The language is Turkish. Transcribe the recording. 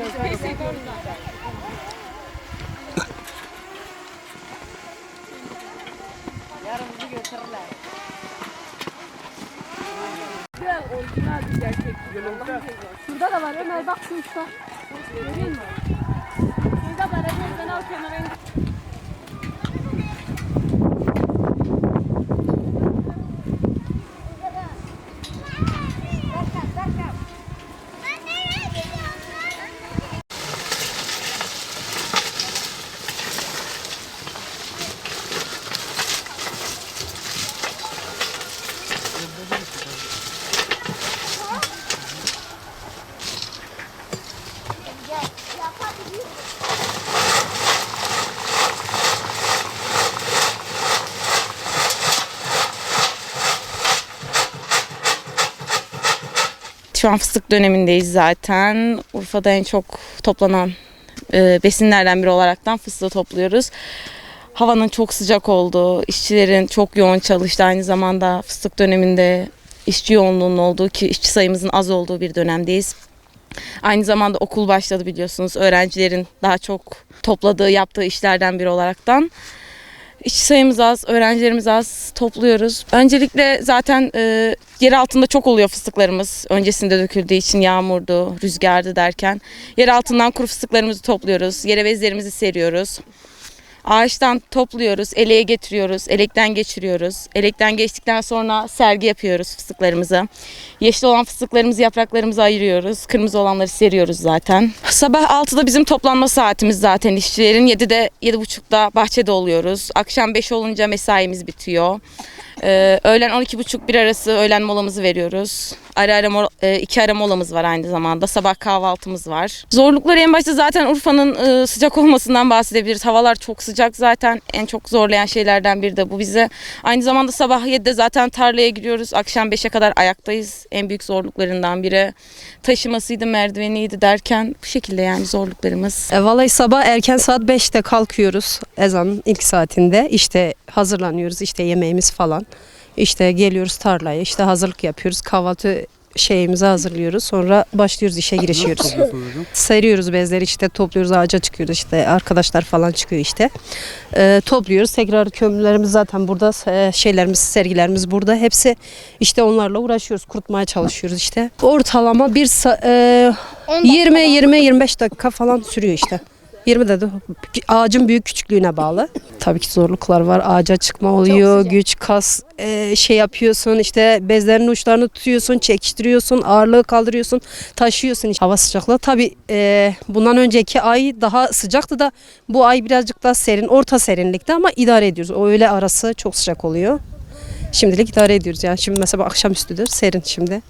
Yarın bizi götürürler. Güzel, orijinal bir gerçek. Şurada da var Ömer, bak şu uçta. Görüyor musun? Şurada var Ömer, ben al kenara. Şu an fıstık dönemindeyiz zaten. Urfa'da en çok toplanan besinlerden biri olaraktan fıstığı topluyoruz. Havanın çok sıcak olduğu, işçilerin çok yoğun çalıştığı, aynı zamanda fıstık döneminde işçi yoğunluğunun olduğu ki işçi sayımızın az olduğu bir dönemdeyiz. Aynı zamanda okul başladı biliyorsunuz. Öğrencilerin daha çok topladığı, yaptığı işlerden biri olaraktan. İşçi sayımız az, öğrencilerimiz az, topluyoruz. Öncelikle zaten yer altında çok oluyor fıstıklarımız. Öncesinde döküldüğü için yağmurdu, rüzgardı derken. Yer altından kuru fıstıklarımızı topluyoruz, yere bezlerimizi seriyoruz. Ağaçtan topluyoruz, eleğe getiriyoruz, elekten geçiriyoruz. Elekten geçtikten sonra sergi yapıyoruz fıstıklarımızı. Yeşil olan fıstıklarımızı, yapraklarımızı ayırıyoruz. Kırmızı olanları seriyoruz zaten. Sabah 6'da bizim toplanma saatimiz zaten işçilerin. 7'de, 7.30'da bahçede oluyoruz. Akşam 5 olunca mesaimiz bitiyor. Öğlen 12.30-1 arası öğlen molamızı veriyoruz. İki ara molamız var aynı zamanda. Sabah kahvaltımız var. Zorlukları en başta zaten Urfa'nın sıcak olmasından bahsedebiliriz. Havalar çok sıcak zaten. En çok zorlayan şeylerden biri de bu bize. Aynı zamanda sabah 7'de zaten tarlaya gidiyoruz. Akşam 5'e kadar ayaktayız. En büyük zorluklarından biri. Taşımasıydı, merdiveniydi derken bu şekilde yani zorluklarımız. Vallahi sabah erken saat 5'te kalkıyoruz. Ezanın ilk saatinde. İşte hazırlanıyoruz. İşte yemeğimiz falan. İşte geliyoruz tarlaya. İşte hazırlık yapıyoruz. Kahvaltı şeyimizi hazırlıyoruz. Sonra başlıyoruz, işe girişiyoruz. Seriyoruz bezleri, işte topluyoruz, ağaca çıkıyoruz, işte arkadaşlar falan çıkıyor işte. Topluyoruz. Tekrar kömürlerimiz zaten burada, şeylerimiz, sergilerimiz burada. Hepsi işte onlarla uğraşıyoruz. Kurutmaya çalışıyoruz işte. Ortalama 20-25 dakika falan sürüyor işte. 20'de de ağacın büyük küçüklüğüne bağlı. Tabii ki zorluklar var. Ağaca çıkma oluyor, güç, kas şey yapıyorsun. İşte bezlerin uçlarını tutuyorsun, çekiştiriyorsun, ağırlığı kaldırıyorsun, taşıyorsun. Hava sıcaklığı tabii bundan önceki ay daha sıcaktı da bu ay birazcık daha serin, orta serinlikte ama idare ediyoruz. O öğle arası çok sıcak oluyor. Şimdilik idare ediyoruz yani. Şimdi mesela akşamüstüdür, serin şimdi.